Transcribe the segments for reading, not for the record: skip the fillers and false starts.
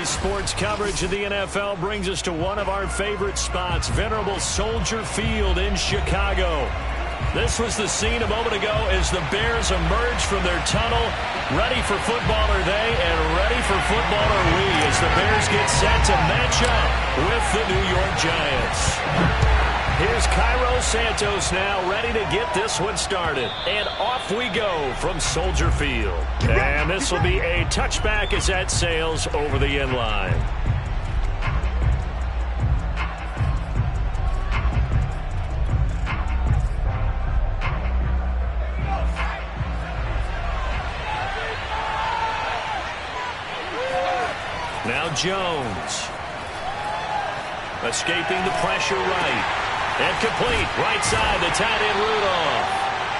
Today's sports coverage of the NFL brings us to one of our favorite spots, venerable Soldier Field in Chicago. This was the scene a moment ago as the Bears emerged from their tunnel. Ready for football are they, and ready for football are we, as the Bears get set to match up with the New York Giants. Here's Cairo Santos now, ready to get this one started. And off we go from Soldier Field. And this will be a touchback as that sails over the end line. Now Jones. Escaping the pressure right. And complete, right side, the tight end Rudolph.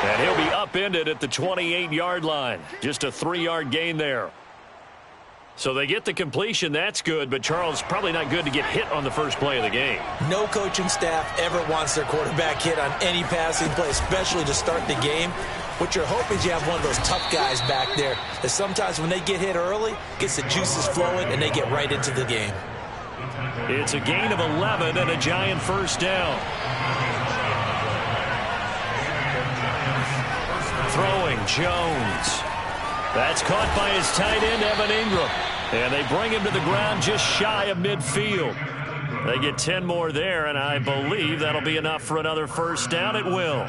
And he'll be upended at the 28-yard line. Just a 3-yard gain there. So they get the completion, that's good, but Charles, probably not good to get hit on the first play of the game. No coaching staff ever wants their quarterback hit on any passing play, especially to start the game. What you're hoping is you have one of those tough guys back there that sometimes when they get hit early, gets the juices flowing, and they get right into the game. It's a gain of 11 and a Giant first down. Throwing, Jones. That's caught by his tight end, Evan Ingram. And they bring him to the ground just shy of midfield. They get 10 more there, and I believe that'll be enough for another first down. It will.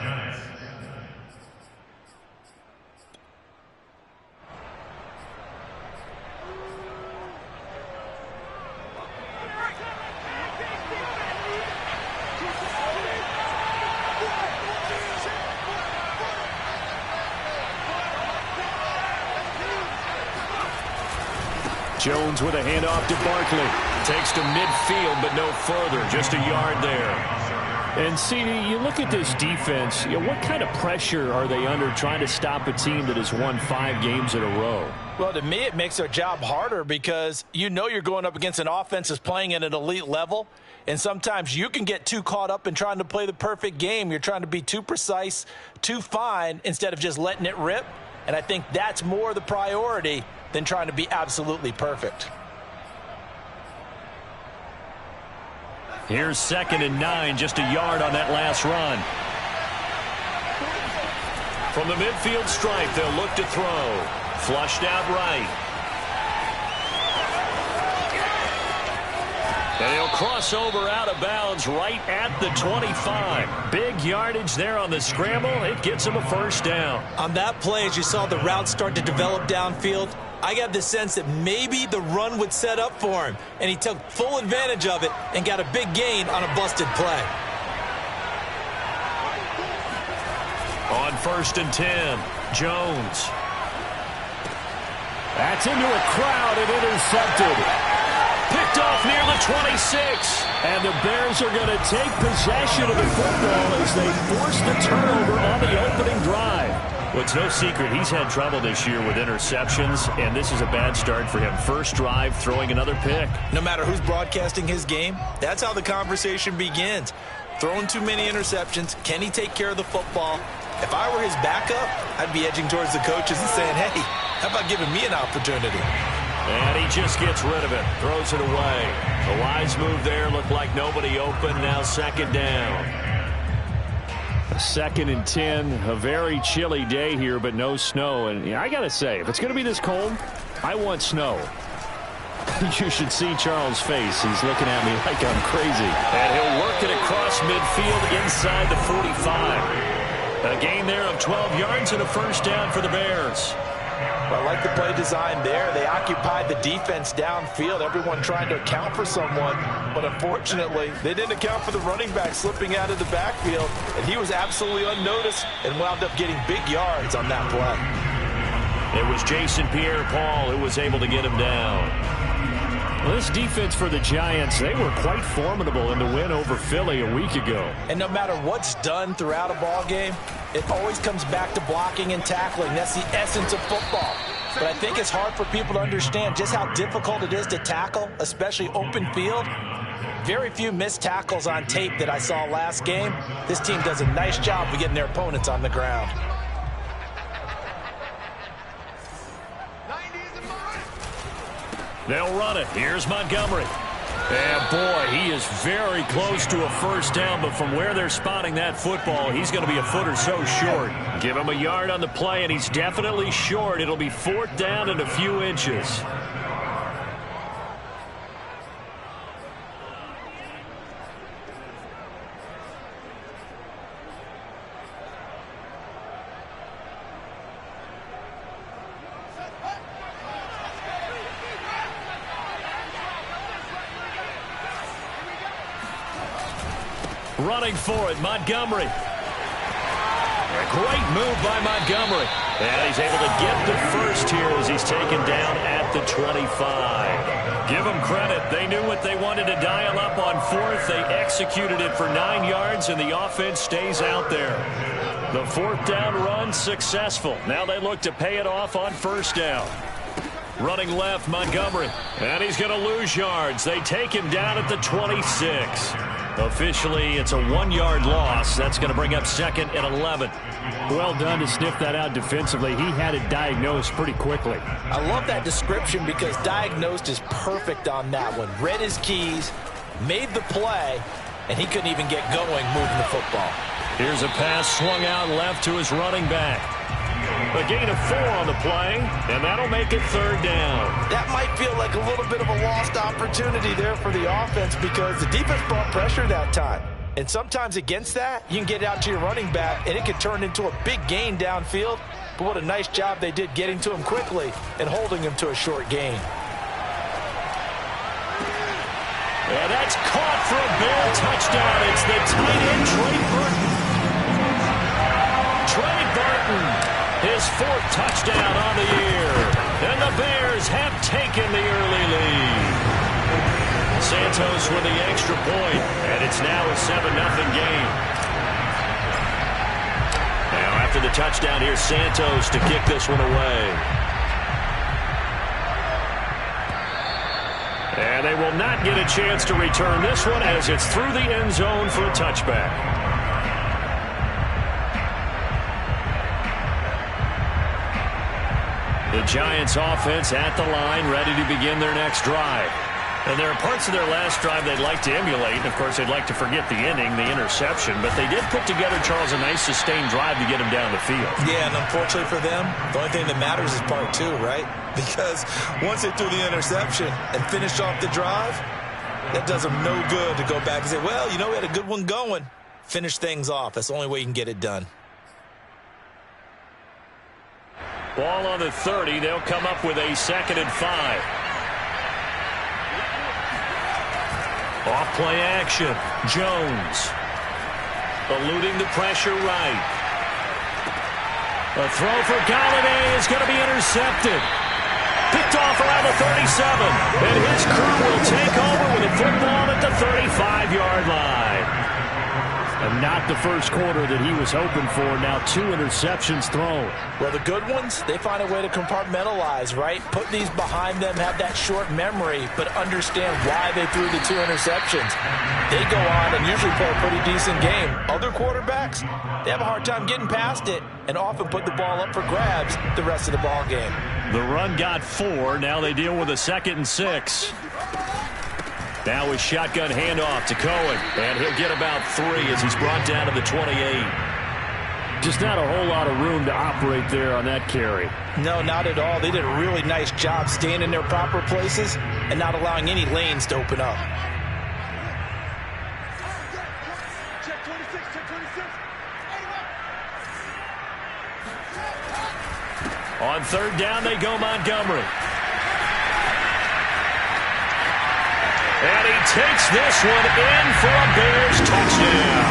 Jones with a handoff to Barkley. Takes to midfield, but no further. Just a yard there. And, CD, you look at this defense, what kind of pressure are they under trying to stop a team that has won 5 games in a row? Well, to me, it makes their job harder because you know you're going up against an offense that's playing at an elite level, and sometimes you can get too caught up in trying to play the perfect game. You're trying to be too precise, too fine, instead of just letting it rip. And I think that's more the priority than trying to be absolutely perfect. Here's 2nd and 9, just a yard on that last run. From the midfield stripe, they'll look to throw. Flushed out right. And he'll cross over out of bounds right at the 25. Big yardage there on the scramble. It gets him a first down. On that play, as you saw the route start to develop downfield, I got the sense that maybe the run would set up for him, and he took full advantage of it and got a big gain on a busted play. On 1st and 10, Jones. That's into a crowd and intercepted. Picked off near the 26. And the Bears are going to take possession of the football as they force the turnover on the opening drive. Well, it's no secret he's had trouble this year with interceptions, and this is a bad start for him. First drive, throwing another pick. No matter who's broadcasting his game, that's how the conversation begins. Throwing too many interceptions. Can he take care of the football? If I were his backup, I'd be edging towards the coaches and saying, hey, how about giving me an opportunity? And he just gets rid of it, throws it away. A wise move there, looked like nobody open, now 2nd down. 2nd and 10, a very chilly day here, but no snow. And I got to say, if it's going to be this cold, I want snow. You should see Charles' face. He's looking at me like I'm crazy. And he'll work it across midfield inside the 45. A gain there of 12 yards and a first down for the Bears. Well, I like the play design there. They occupied the defense downfield, everyone trying to account for someone. But unfortunately, they didn't account for the running back slipping out of the backfield. And he was absolutely unnoticed and wound up getting big yards on that play. It was Jason Pierre-Paul who was able to get him down. Well, this defense for the Giants, they were quite formidable in the win over Philly a week ago. And no matter what's done throughout a ball game, it always comes back to blocking and tackling. That's the essence of football. But I think it's hard for people to understand just how difficult it is to tackle, especially open field. Very few missed tackles on tape that I saw last game. This team does a nice job of getting their opponents on the ground. They'll run it. Here's Montgomery. And, boy, he is very close to a first down, but from where they're spotting that football, he's going to be a foot or so short. Give him a yard on the play, and he's definitely short. It'll be 4th down and a few inches. Running for it, Montgomery. A great move by Montgomery. And he's able to get the first here as he's taken down at the 25. Give them credit. They knew what they wanted to dial up on 4th. They executed it for 9 yards, and the offense stays out there. The 4th down run successful. Now they look to pay it off on 1st down. Running left, Montgomery. And he's going to lose yards. They take him down at the 26. Officially, it's a 1-yard loss. That's going to bring up 2nd and 11. Well done to sniff that out defensively. He had it diagnosed pretty quickly. I love that description because diagnosed is perfect on that one. Read his keys, made the play, and he couldn't even get going moving the football. Here's a pass swung out left to his running back. A gain of 4 on the play, and that'll make it 3rd down. That might feel like a little bit of a lost opportunity there for the offense because the defense brought pressure that time. And sometimes against that, you can get out to your running back, and it can turn into a big gain downfield. But what a nice job they did getting to him quickly and holding him to a short gain. And that's caught for a Bear touchdown. It's the tight end, Trey Burton. Trey Burton. His 4th touchdown on the year. And the Bears have taken the early lead. Santos with the extra point, and it's now a 7-0 game. Now after the touchdown, here's Santos to kick this one away. And they will not get a chance to return this one as it's through the end zone for a touchback. The Giants offense at the line, ready to begin their next drive. And there are parts of their last drive they'd like to emulate. Of course, they'd like to forget the inning, the interception. But they did put together, Charles, a nice sustained drive to get him down the field. Yeah, and unfortunately for them, the only thing that matters is part 2, right? Because once they threw the interception and finished off the drive, that does them no good to go back and say, well, you know, we had a good one going. Finish things off. That's the only way you can get it done. Ball on the 30. They'll come up with a 2nd and 5. Off play action. Jones. Eluding the pressure right. A throw for Golladay is going to be intercepted. Picked off around the 37. And his crew will take over with a football at the 35-yard line. And not the first quarter that he was hoping for. Now 2 interceptions thrown. Well, the good ones, they find a way to compartmentalize, right? Put these behind them, have that short memory, but understand why they threw the 2 interceptions. They go on and usually play a pretty decent game. Other quarterbacks, they have a hard time getting past it and often put the ball up for grabs the rest of the ball game. The run got 4. Now they deal with a 2nd and 6. Now a shotgun handoff to Cohen, and he'll get about 3 as he's brought down to the 28. Just not a whole lot of room to operate there on that carry. No, not at all. They did a really nice job staying in their proper places and not allowing any lanes to open up. On 3rd down, they go Montgomery. And he takes this one in for a Bears touchdown.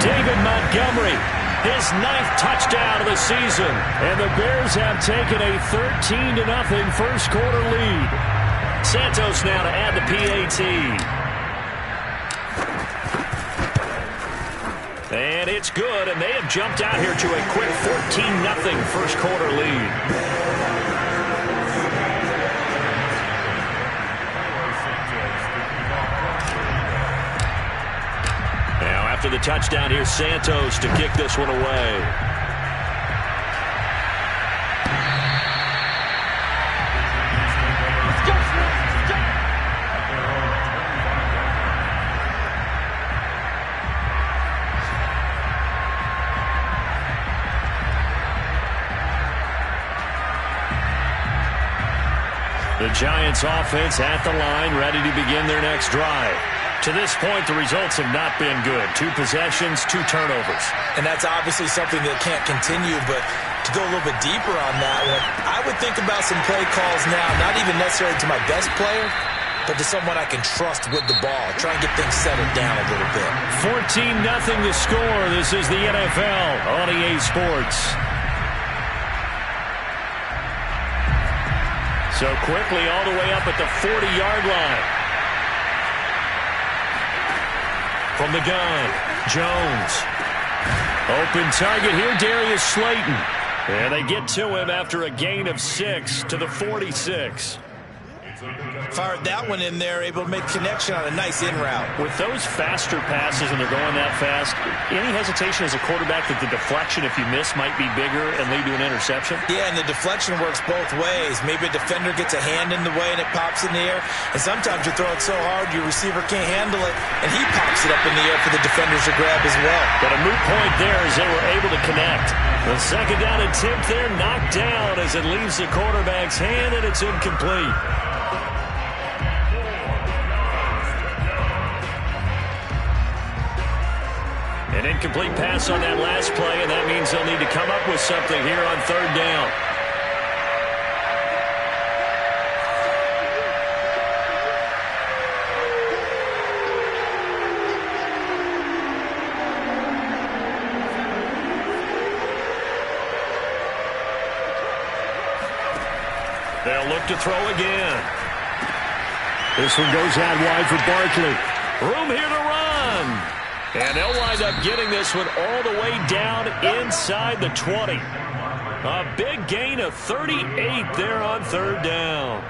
David Montgomery, his 9th touchdown of the season. And the Bears have taken a 13-0 first quarter lead. Santos now to add the PAT. And it's good, and they have jumped out here to a quick 14-0 first quarter lead. After the touchdown, here's Santos to kick this one away. The Giants offense at the line, ready to begin their next drive. To this point, the results have not been good. 2 possessions, 2 turnovers. And that's obviously something that can't continue, but to go a little bit deeper on that one, I would think about some play calls now, not even necessarily to my best player, but to someone I can trust with the ball. Try and get things settled down a little bit. 14-0 the score. This is the NFL on EA Sports. So quickly all the way up at the 40-yard line. From the gun, Jones. Open target here, Darius Slayton. And they get to him after a gain of 6 to the 46. Fired that one in there, able to make connection on a nice in route. With those faster passes and they're going that fast, any hesitation as a quarterback that the deflection, if you miss, might be bigger and lead to an interception? Yeah, and the deflection works both ways. Maybe a defender gets a hand in the way and it pops in the air. And sometimes you throw it so hard your receiver can't handle it, and he pops it up in the air for the defenders to grab as well. But a moot point there as they were able to connect. The second down attempt there knocked down as it leaves the quarterback's hand, and it's incomplete. An incomplete pass on that last play, and that means they'll need to come up with something here on 3rd down. They'll look to throw again. This one goes out wide for Barkley. Room here to run. And they'll wind up getting this one all the way down inside the 20. A big gain of 38 there on 3rd down.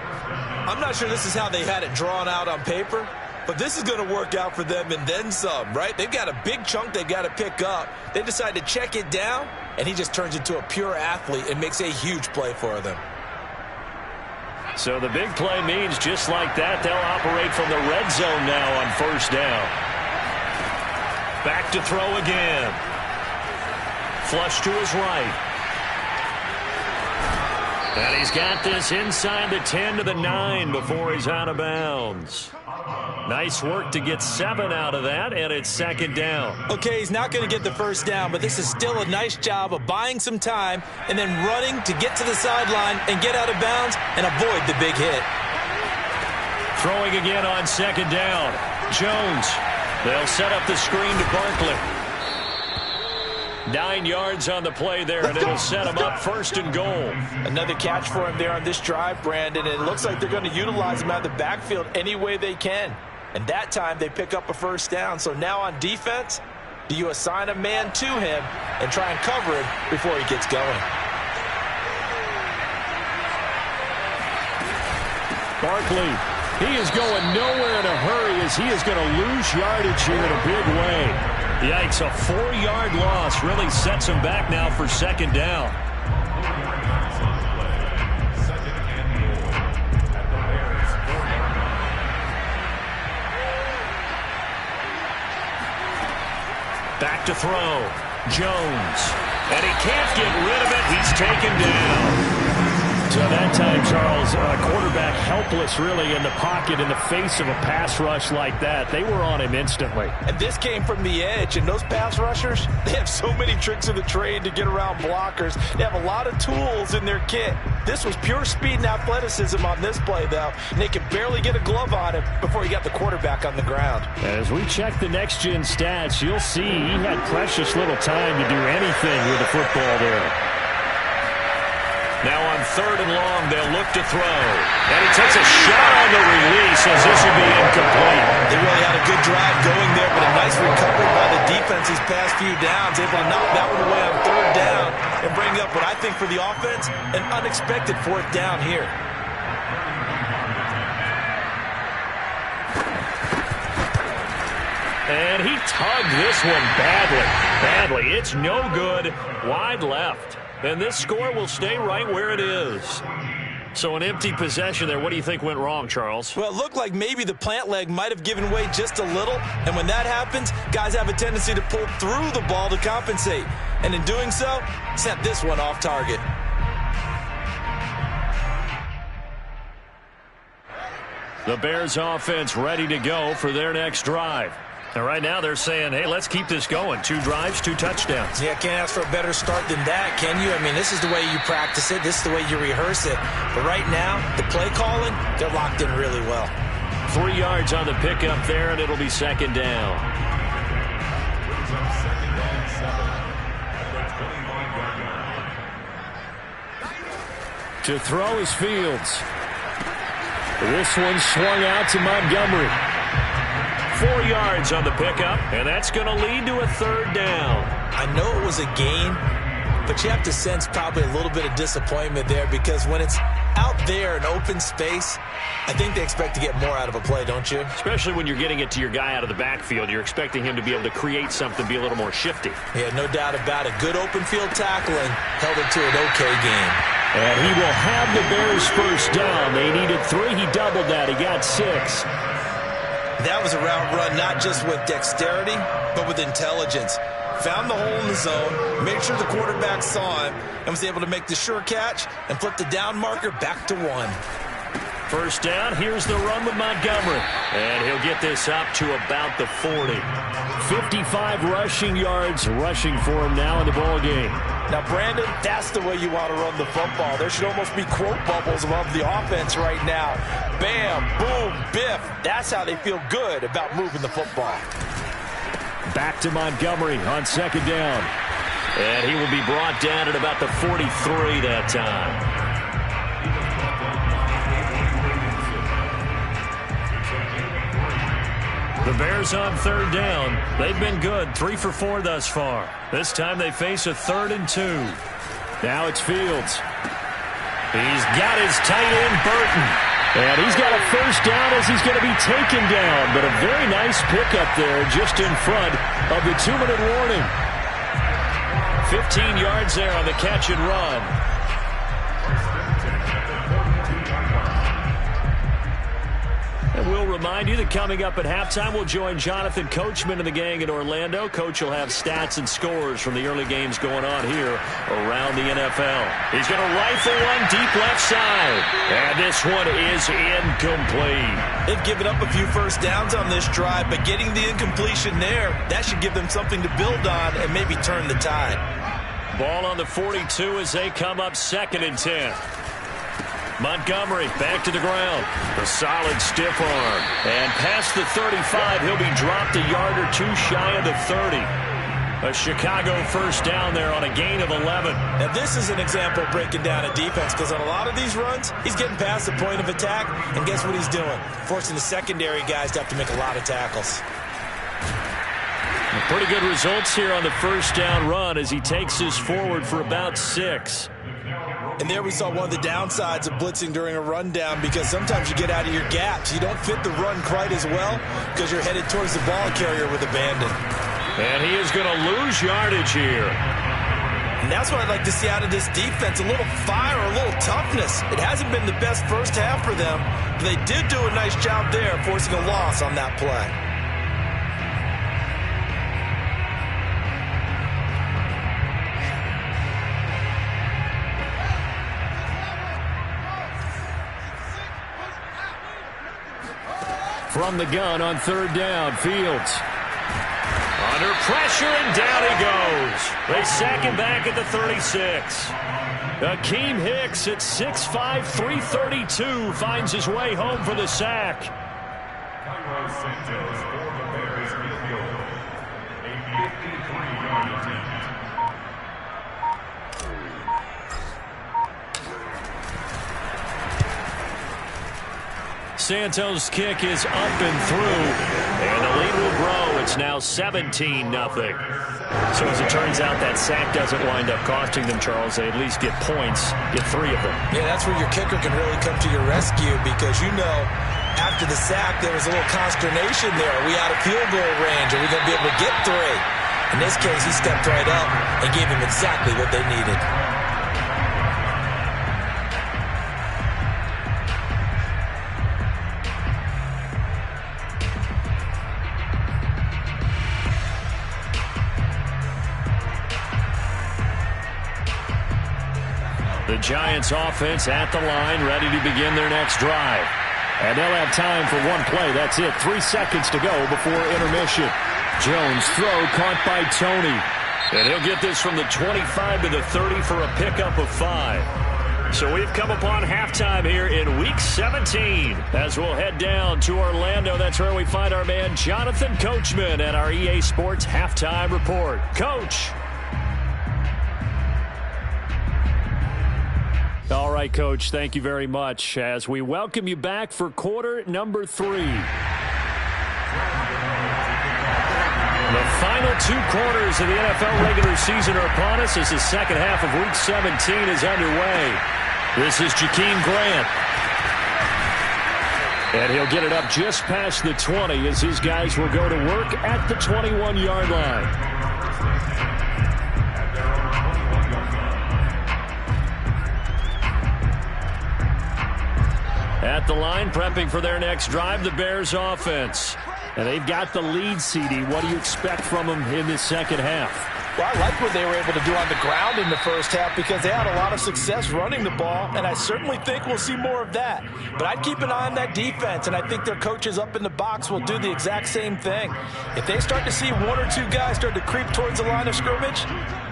I'm not sure this is how they had it drawn out on paper, but this is going to work out for them and then some, right? They've got a big chunk they've got to pick up. They decide to check it down, and he just turns into a pure athlete and makes a huge play for them. So the big play means just like that, they'll operate from the red zone now on 1st down. Back to throw again. Flush to his right. And he's got this inside the 10 to the 9 before he's out of bounds. Nice work to get 7 out of that, and it's 2nd down. Okay, he's not going to get the 1st down, but this is still a nice job of buying some time and then running to get to the sideline and get out of bounds and avoid the big hit. Throwing again on 2nd down. Jones. They'll set up the screen to Barkley. 9 yards on the play there, and it'll set him up 1st and goal. Another catch for him there on this drive, Brandon, and it looks like they're going to utilize him out of the backfield any way they can. And that time they pick up a 1st down. So now on defense, do you assign a man to him and try and cover him before he gets going? Barkley. He is going nowhere in a hurry as he is going to lose yardage here in a big way. Yikes, a 4-yard loss really sets him back now for 2nd down. Back to throw. Jones. And he can't get rid of it. He's taken down. So that time, Charles, quarterback helpless really in the pocket in the face of a pass rush like that. They were on him instantly. And this came from the edge, and those pass rushers, they have so many tricks of the trade to get around blockers. They have a lot of tools in their kit. This was pure speed and athleticism on this play, though, and they could barely get a glove on him before he got the quarterback on the ground. As we check the next-gen stats, you'll see he had precious little time to do anything with the football there. Now on 3rd and long, they'll look to throw. And he takes a shot on the release as this will be incomplete. They really had a good drive going there, but a nice recovery by the defense these past few downs, able to knock that one away on 3rd down and bring up what I think for the offense, an unexpected 4th down here. And he tugged this one badly. It's no good. Wide left. And this score will stay right where it is. So an empty possession there. What do you think went wrong, Charles? Well, it looked like maybe the plant leg might have given way just a little. And when that happens, guys have a tendency to pull through the ball to compensate. And in doing so, sent this one off target. The Bears offense ready to go for their next drive. And right now they're saying, hey, let's keep this going. 2 drives, 2 touchdowns. Yeah, can't ask for a better start than that, can you? I mean, this is the way you practice it. This is the way you rehearse it. But right now, the play calling, they're locked in really well. 3 yards on the pickup there, and it'll be second down. To throw is Fields. This one swung out to Montgomery. 4 yards on the pickup, and that's going to lead to a 3rd down. I know it was a gain, but you have to sense probably a little bit of disappointment there because when it's out there in open space, I think they expect to get more out of a play, don't you? Especially when you're getting it to your guy out of the backfield. You're expecting him to be able to create something, be a little more shifty. Yeah, no doubt about it. Good open field tackling held it to an okay game. And he will have the Bears first down. They needed 3. He doubled that. He got 6. That was a route run not just with dexterity, but with intelligence. Found the hole in the zone, made sure the quarterback saw him, and was able to make the sure catch and flip the down marker back to 1. First down, here's the run with Montgomery. And he'll get this up to about the 40. 55 rushing yards rushing for him now in the ball game. Now, Brandon, that's the way you want to run the football. There should almost be quote bubbles above the offense right now. Bam, boom, biff. That's how they feel good about moving the football. Back to Montgomery on second down. And he will be brought down at about the 43 that time. The Bears on 3rd down. They've been good, 3 for 4 thus far. This time they face a 3rd and 2. Now it's Fields. He's got his tight end, Burton. And he's got a first down as he's going to be taken down. But a very nice pickup there just in front of the 2-minute warning. 15 yards there on the catch and run. And we'll remind you that coming up at halftime, we'll join Jonathan Coachman and the gang in Orlando. Coach will have stats and scores from the early games going on here around the NFL. He's going to rifle one deep left side. And this one is incomplete. They've given up a few first downs on this drive, but getting the incompletion there, that should give them something to build on and maybe turn the tide. Ball on the 42 as they come up 2nd and 10. Montgomery back to the ground. A solid stiff arm. And past the 35, he'll be dropped a yard or 2 shy of the 30. A Chicago first down there on a gain of 11. Now this is an example of breaking down a defense because on a lot of these runs, he's getting past the point of attack. And guess what he's doing? Forcing the secondary guys to have to make a lot of tackles. Pretty good results here on the first down run as he takes this forward for about 6. And there we saw one of the downsides of blitzing during a rundown because sometimes you get out of your gaps. You don't fit the run quite as well because you're headed towards the ball carrier with abandon. And he is going to lose yardage here. And that's what I'd like to see out of this defense, a little fire, a little toughness. It hasn't been the best first half for them, but they did do a nice job there forcing a loss on that play. From the gun on 3rd down, Fields. Under pressure, and down he goes. They sack him back at the 36. Akeem Hicks at 6'5", 332 finds his way home for the sack. Cairo Santos for the Bears midfield. A 53-yard attempt. Santos' kick is up and through, and the lead will grow. It's now 17-0. So as it turns out, that sack doesn't wind up costing them, Charles. They at least get points, get 3 of them. Yeah, that's where your kicker can really come to your rescue because, you know, after the sack, there was a little consternation there. Are we out of field goal range? Are we going to be able to get 3? In this case, he stepped right up and gave them exactly what they needed. The Giants offense at the line, ready to begin their next drive. And they'll have time for one play. That's it. 3 seconds to go before intermission. Jones throw caught by Tony. And he'll get this from the 25 to the 30 for a pickup of 5. So we've come upon halftime here in Week 17. As we'll head down to Orlando, that's where we find our man Jonathan Coachman at our EA Sports Halftime Report. Coach. All right, Coach, thank you very much as we welcome you back for quarter number 3. The final 2 quarters of the NFL regular season are upon us as the second half of Week 17 is underway. This is Jakeem Grant. And he'll get it up just past the 20 as his guys will go to work at the 21-yard line. At the line, prepping for their next drive, the Bears offense. And they've got the lead, CD. What do you expect from them in this second half? Well, I like what they were able to do on the ground in the first half because they had a lot of success running the ball, and I certainly think we'll see more of that. But I'd keep an eye on that defense, and I think their coaches up in the box will do the exact same thing. If they start to see 1 or 2 guys start to creep towards the line of scrimmage,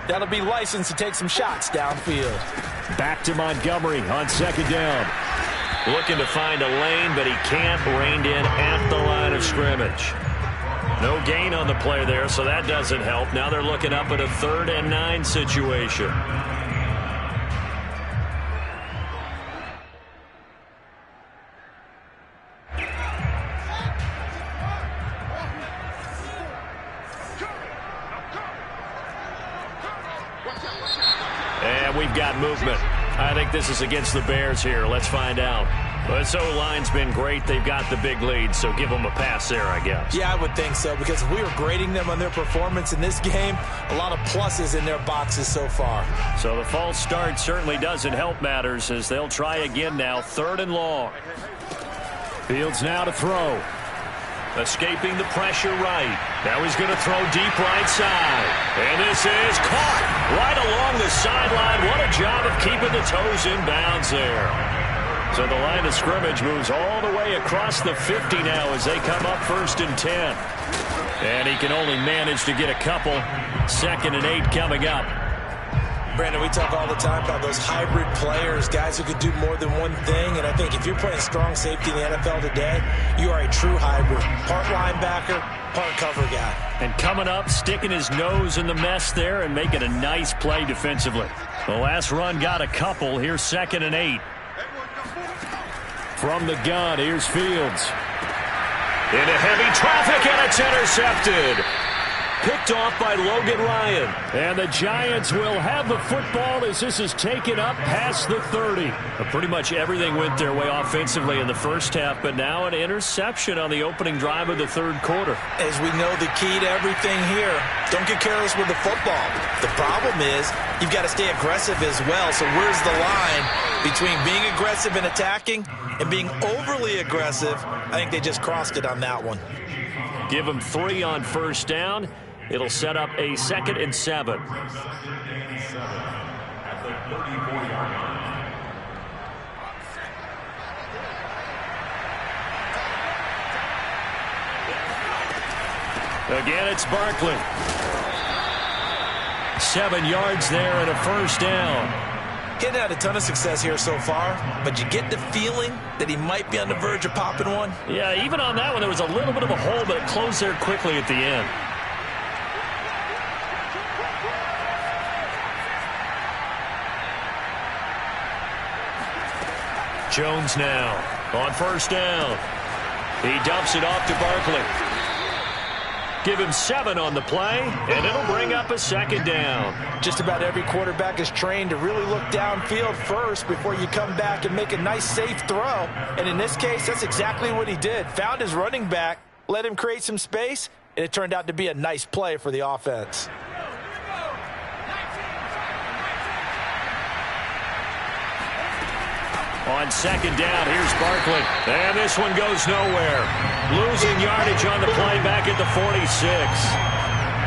that'll be licensed to take some shots downfield. Back to Montgomery on second down. Looking to find a lane, but he can't. Reined in at the line of scrimmage. No gain on the play there, so that doesn't help. Now they're looking up at a 3rd and 9 situation. And we've got movement. I think this is against the Bears here. Let's find out. Well, this O-line's been great. They've got the big lead, so give them a pass there, I guess. Yeah, I would think so, because if we were grading them on their performance in this game, a lot of pluses in their boxes so far. So the false start certainly doesn't help matters as they'll try again now. 3rd and long. Fields now to throw. Escaping the pressure right. Now he's going to throw deep right side. And this is caught right along the sideline. What a job of keeping the toes in bounds there. So the line of scrimmage moves all the way across the 50 now as they come up 1st and 10. And he can only manage to get a couple. 2nd and 8 coming up. Brandon, we talk all the time about those hybrid players, guys who could do more than one thing. And I think if you're playing strong safety in the NFL today, you are a true hybrid. Part linebacker, part cover guy. And coming up, sticking his nose in the mess there and making a nice play defensively. The last run got a couple. Here's 2nd and 8. From the gun, here's Fields. Into heavy traffic, and it's intercepted. Picked off by Logan Ryan. And the Giants will have the football as this is taken up past the 30. Pretty much everything went their way offensively in the first half, but now an interception on the opening drive of the 3rd quarter. As we know, the key to everything here, don't get careless with the football. The problem is you've got to stay aggressive as well. So where's the line between being aggressive and attacking and being overly aggressive? I think they just crossed it on that one. Give them 3 on 1st down. It'll set up a 2nd and 7. Again, it's Barkley. 7 yards there and a 1st down. Getting had a ton of success here so far, but you get the feeling that he might be on the verge of popping one. Yeah, even on that one, there was a little bit of a hole, but it closed there quickly at the end. Jones now on 1st down. He dumps it off to Barkley. Give him 7 on the play, and it'll bring up a 2nd down. Just about every quarterback is trained to really look downfield first before you come back and make a nice, safe throw. And in this case, that's exactly what he did. Found his running back, let him create some space, and it turned out to be a nice play for the offense. On 2nd down, here's Barkley. And this one goes nowhere. Losing yardage on the play back at the 46.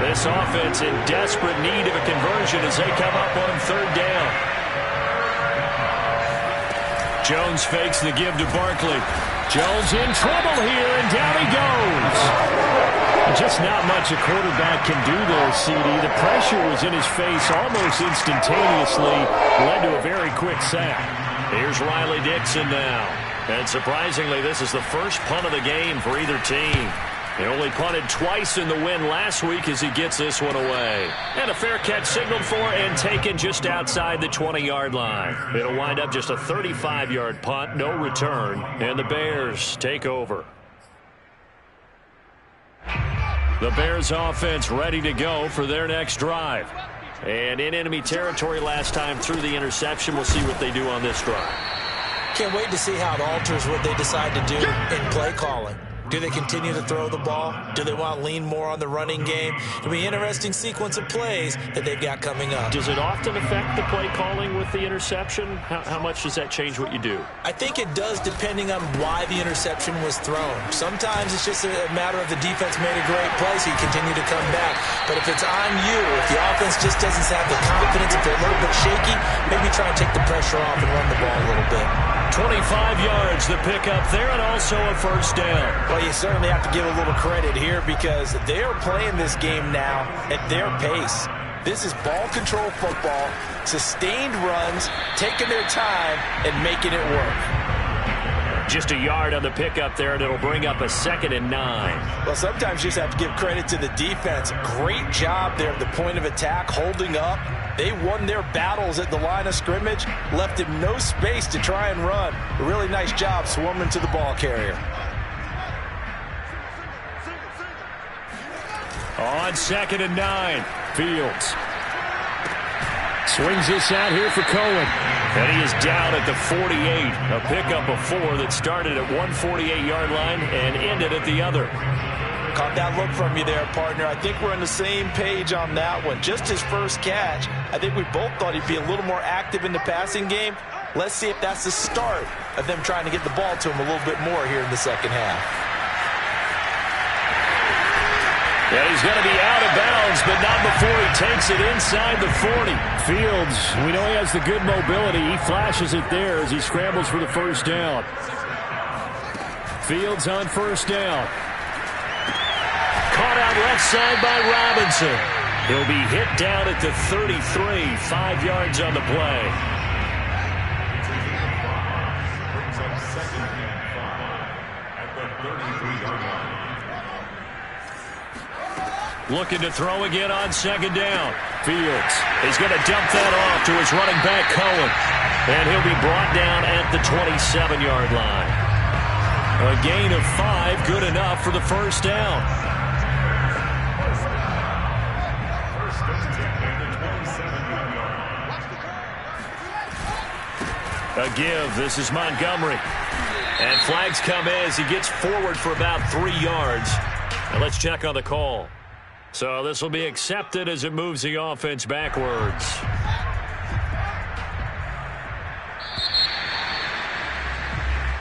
This offense in desperate need of a conversion as they come up on 3rd down. Jones fakes the give to Barkley. Jones in trouble here, and down he goes. Just not much a quarterback can do there, CD. The pressure was in his face almost instantaneously. Led to a very quick sack. Here's Riley Dixon now. And surprisingly, this is the first punt of the game for either team. They only punted twice in the win last week as he gets this one away. And a fair catch signaled for and taken just outside the 20-yard line. It'll wind up just a 35-yard punt, no return, and the Bears take over. The Bears offense ready to go for their next drive. And in enemy territory last time through the interception. We'll see what they do on this drive. Can't wait to see how it alters what they decide to do in play calling. Do they continue to throw the ball? Do they want to lean more on the running game? It'll be an interesting sequence of plays that they've got coming up. Does it often affect the play calling with the interception? How much does that change what you do? I think it does depending on why the interception was thrown. Sometimes it's just a matter of the defense made a great play, so you continue to come back. But if it's on you, if the offense just doesn't have the confidence, if they're a little bit shaky, maybe try and take the pressure off and run the ball a little bit. 25 yards the pickup there, and also a first down. Well, you certainly have to give a little credit here because they are playing this game now at their pace. This is ball control football, sustained runs, taking their time, and making it work. Just a yard on the pickup there, and it'll bring up a 2nd and 9. Well, sometimes you just have to give credit to the defense. Great job there at the point of attack, holding up. They won their battles at the line of scrimmage, left him no space to try and run. A really nice job swarming to the ball carrier. On 2nd and 9, Fields swings this out here for Cohen. And he is down at the 48. A pickup of 4 that started at 148-yard line and ended at the other. Caught that look from you there, partner. I think we're on the same page on that one. Just his first catch. I think we both thought he'd be a little more active in the passing game. Let's see if that's the start of them trying to get the ball to him a little bit more here in the second half. Yeah, he's going to be out of bounds, but not before he takes it inside the 40. Fields, we know he has the good mobility. He flashes it there as he scrambles for the first down. Fields on first down. Caught out left side by Robinson. He'll be hit down at the 33, 5 yards on the play. Brings up 2nd and 5 at the 33-yard line. Looking to throw again on 2nd down. Fields. He's going to dump that off to his running back, Cohen. And he'll be brought down at the 27-yard line. A gain of 5, good enough for the first down. A give. This is Montgomery. And flags come in as he gets forward for about 3 yards. Now let's check on the call. So this will be accepted as it moves the offense backwards.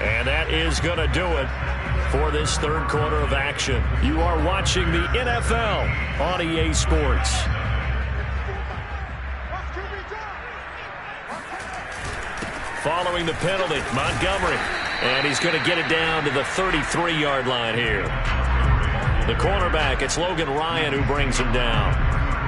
And that is going to do it for this third quarter of action. You are watching the NFL on EA Sports. Following the penalty, Montgomery. And he's going to get it down to the 33-yard line here. The cornerback, it's Logan Ryan who brings him down.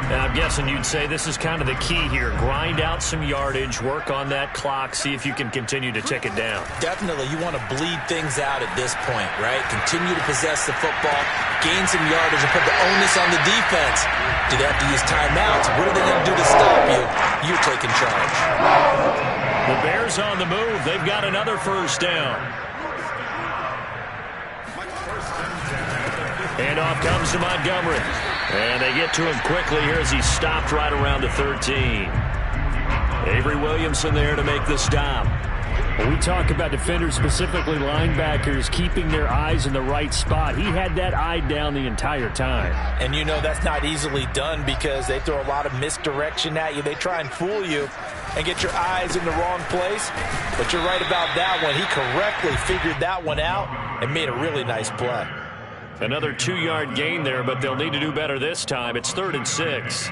And I'm guessing you'd say this is kind of the key here. Grind out some yardage, work on that clock, see if you can continue to tick it down. Definitely, you want to bleed things out at this point, right? Continue to possess the football, gain some yardage, and put the onus on the defense. Do they have to use timeouts? What are they going to do to stop you? You're taking charge. The Bears on the move. They've got another first down. And off comes to Montgomery. And they get to him quickly here as he stopped right around the 13. Avery Williamson there to make the stop. When we talk about defenders, specifically linebackers, keeping their eyes in the right spot, he had that eye down the entire time. And you know that's not easily done because they throw a lot of misdirection at you. They try and fool you and get your eyes in the wrong place. But you're right about that one. He correctly figured that one out and made a really nice play. Another 2-yard gain there, but they'll need to do better this time. It's 3rd and 6.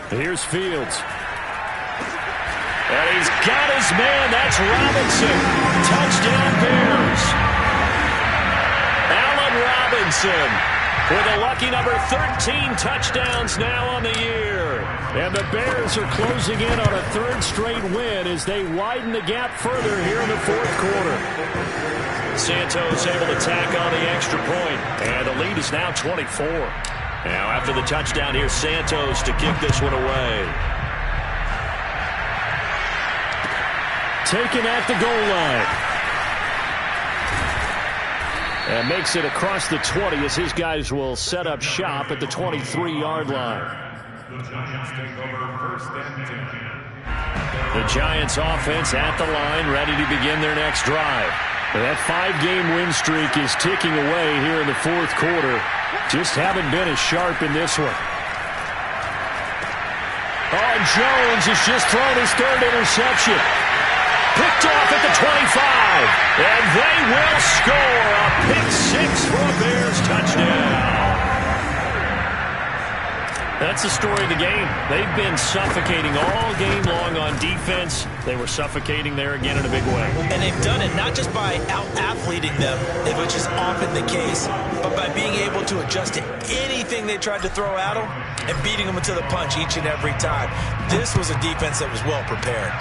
Here's Fields. And he's got his man. That's Robinson. Touchdown Bears. Allen Robinson with a lucky number 13 touchdowns now on the year. And the Bears are closing in on a third straight win as they widen the gap further here in the fourth quarter. Santos able to tack on the extra point. And the lead is now 24. Now after the touchdown, here's Santos to kick this one away. Taken at the goal line. And makes it across the 20 as his guys will set up shop at the 23-yard line. The Giants take over first and 10. The Giants offense at the line, ready to begin their next drive. That 5-game win streak is ticking away here in the fourth quarter. Just haven't been as sharp in this one. Oh, Jones has just thrown his third interception. Picked off at the 25. And they will score a pick six for a Bears touchdown. That's the story of the game. They've been suffocating all game long on defense. They were suffocating there again in a big way. And they've done it not just by out-athleting them, which is often the case, but by being able to adjust to anything they tried to throw at them and beating them into the punch each and every time. This was a defense that was well prepared.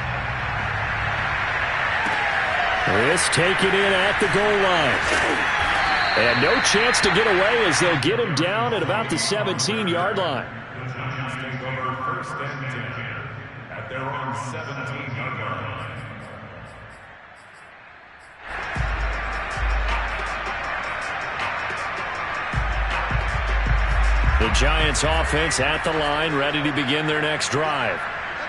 This taken in at the goal line. And no chance to get away as they'll get him down at about the 17-yard line. The Giants take over first and 10 at their own 17-yard line. The Giants offense at the line, ready to begin their next drive.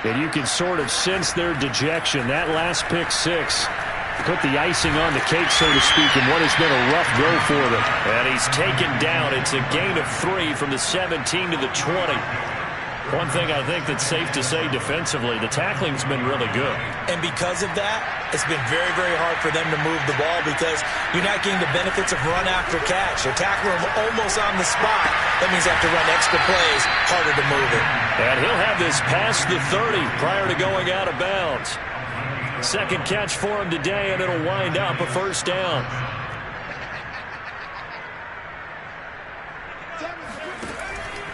And you can sort of sense their dejection. That last pick six put the icing on the cake, so to speak, in what has been a rough go for them. And he's taken down. It's a gain of 3 from the 17 to the 20. One thing I think that's safe to say defensively, the tackling's been really good. And because of that, it's been very, very hard for them to move the ball because you're not getting the benefits of run after catch. They're tackling them almost on the spot. That means they have to run extra plays, harder to move it. And he'll have this past the 30 prior to going out of bounds. Second catch for him today, and it'll wind up a first down.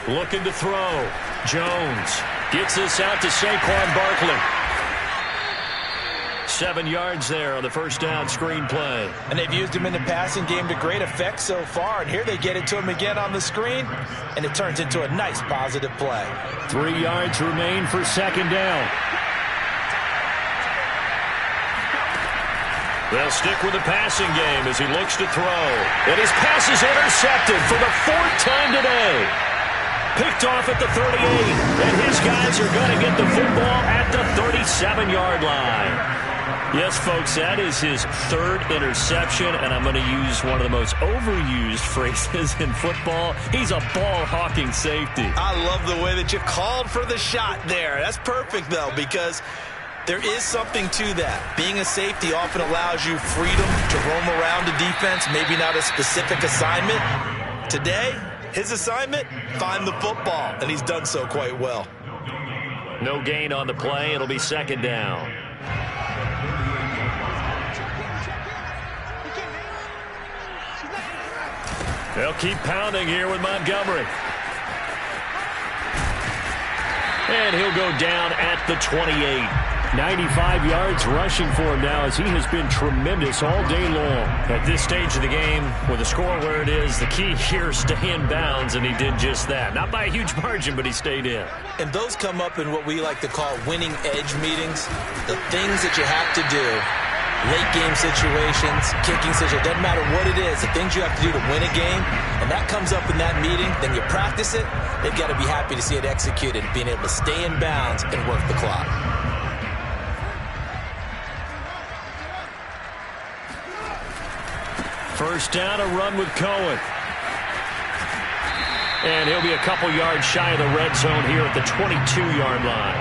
Looking to throw. Jones gets this out to Saquon Barkley. 7 yards there on the first down screen play. And they've used him in the passing game to great effect so far. And here they get it to him again on the screen, and it turns into a nice positive play. 3 yards remain for second down. They'll stick with the passing game as he looks to throw. And his pass is intercepted for the 4th time today. Picked off at the 38. And his guys are going to get the football at the 37-yard line. Yes, folks, that is his 3rd interception. And I'm going to use one of the most overused phrases in football. He's a ball-hawking safety. I love the way that you called for the shot there. That's perfect, though, because there is something to that. Being a safety often allows you freedom to roam around the defense, maybe not a specific assignment. Today, his assignment, find the football, and he's done so quite well. No gain on the play. It'll be second down. They'll keep pounding here with Montgomery. And he'll go down at the 28. 95 yards rushing for him now as he has been tremendous all day long. At this stage of the game, with the score where it is, the key here is stay in bounds, and he did just that. Not by a huge margin, but he stayed in. And those come up in what we like to call winning edge meetings. The things that you have to do, late game situations, kicking situations, doesn't matter what it is, the things you have to do to win a game, and that comes up in that meeting, then you practice it, they've got to be happy to see it executed, being able to stay in bounds and work the clock. First down, a run with Cohen. And he'll be a couple yards shy of the red zone here at the 22-yard line.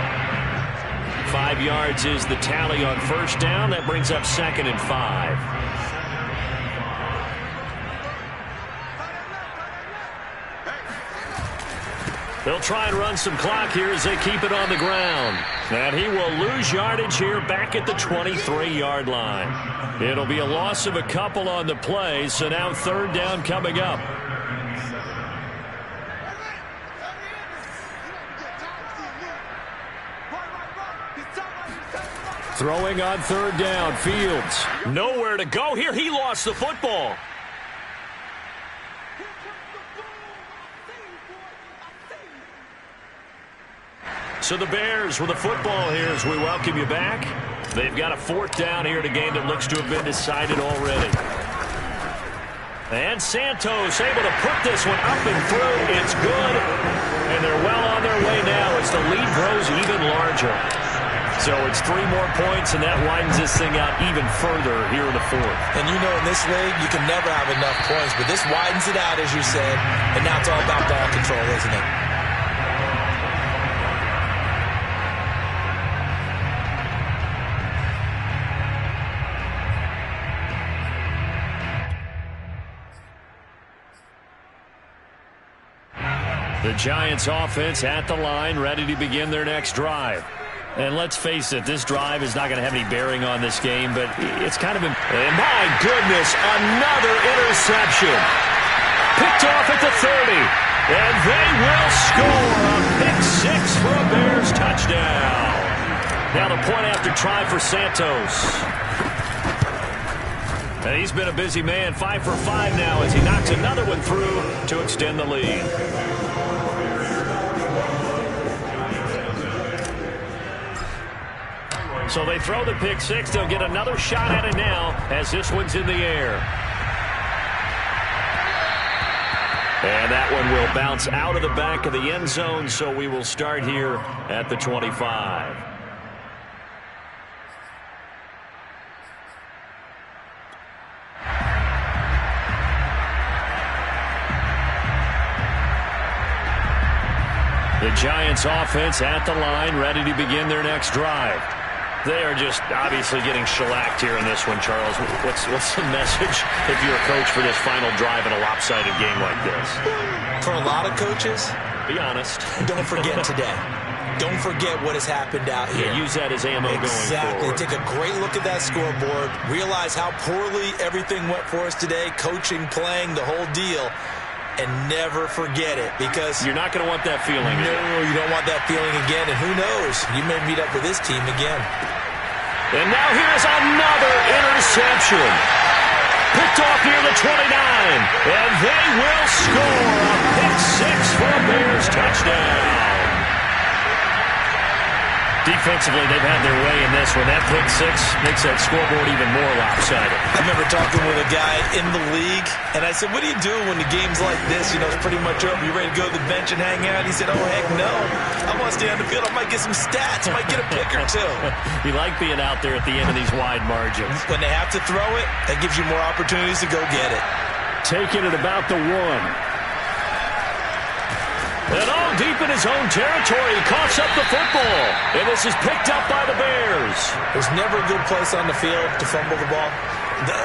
5 yards is the tally on first down. That brings up 2nd and 5. They'll try and run some clock here as they keep it on the ground. And he will lose yardage here back at the 23-yard line. It'll be a loss of a couple on the play, so now third down coming up. Throwing on third down, Fields. Nowhere to go here. He lost the football. So the Bears with the football here as we welcome you back. They've got a fourth down here in a game that looks to have been decided already. And Santos able to put this one up and through. It's good. And they're well on their way now as the lead grows even larger. So it's 3 more points, and that widens this thing out even further here in the fourth. And you know in this league, you can never have enough points, but this widens it out, as you said, and now it's all about ball control, isn't it? The Giants offense at the line, ready to begin their next drive. And let's face it, this drive is not going to have any bearing on this game, but it's kind of... And my goodness, another interception. Picked off at the 30. And they will score a pick 6 for a Bears touchdown. Now the point after try for Santos. And he's been a busy man, 5 for 5 now as he knocks another one through to extend the lead. So they throw the pick 6. They'll get another shot at it now as this one's in the air. And that one will bounce out of the back of the end zone, so we will start here at the 25. The Giants offense at the line, ready to begin their next drive. They are just obviously getting shellacked here in this one, Charles. What's the message if you're a coach for this final drive in a lopsided game like this? For a lot of coaches, be honest. Don't forget today. Don't forget what has happened out here. Yeah, use that as ammo going forward. Exactly. Take a great look at that scoreboard. Realize how poorly everything went for us today. Coaching, playing, the whole deal. And never forget it, because you're not going to want that feeling again. No, you don't want that feeling again, and who knows, you may meet up with this team again. And now here's another interception. Picked off near the 29, and they will score a pick 6 for a Bears touchdown. Defensively, they've had their way in this one. That pick 6 makes that scoreboard even more lopsided. I remember talking with a guy in the league, and I said, what do you do when the game's like this? You know, it's pretty much over. You ready to go to the bench and hang out? He said, oh, heck no. I want to stay on the field. I might get some stats. I might get a pick or two. You like being out there at the end of these wide margins. When they have to throw it, that gives you more opportunities to go get it. Taking it about the 1. And all deep in his own territory, he coughs up the football. And this is picked up by the Bears. There's never a good place on the field to fumble the ball.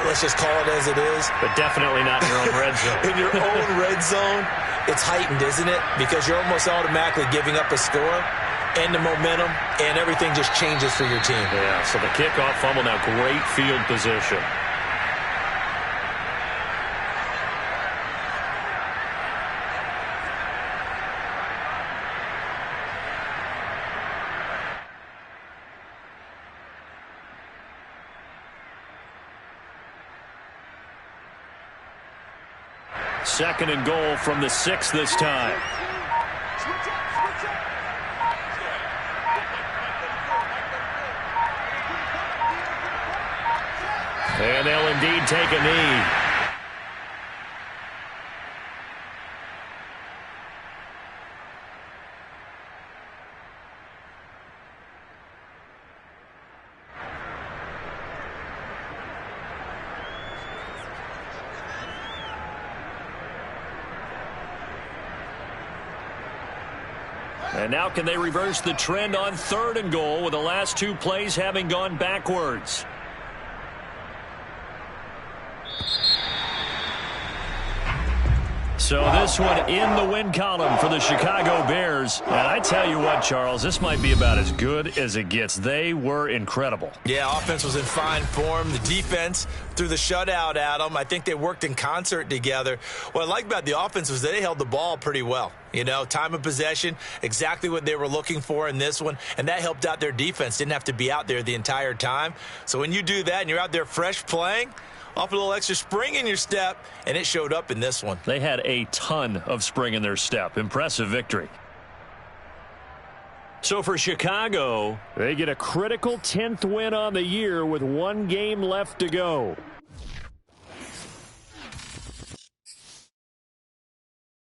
Let's just call it as it is. But definitely not in your own red zone. In your own red zone, it's heightened, isn't it? Because you're almost automatically giving up a score and the momentum, and everything just changes for your team. Yeah, so the kickoff fumble now, great field position. Second and goal from the 6 this time. And they'll indeed take a knee. And now can they reverse the trend on third and goal with the last 2 plays having gone backwards? So this one in the win column for the Chicago Bears. And I tell you what, Charles, this might be about as good as it gets. They were incredible. Yeah, offense was in fine form. The defense threw the shutout at them. I think they worked in concert together. What I like about the offense was they held the ball pretty well. You know, time of possession, exactly what they were looking for in this one, and that helped out their defense. Didn't have to be out there the entire time. So when you do that and you're out there fresh playing, off a little extra spring in your step, and it showed up in this one. They had a ton of spring in their step. Impressive victory. So for Chicago, they get a critical 10th win on the year with one game left to go.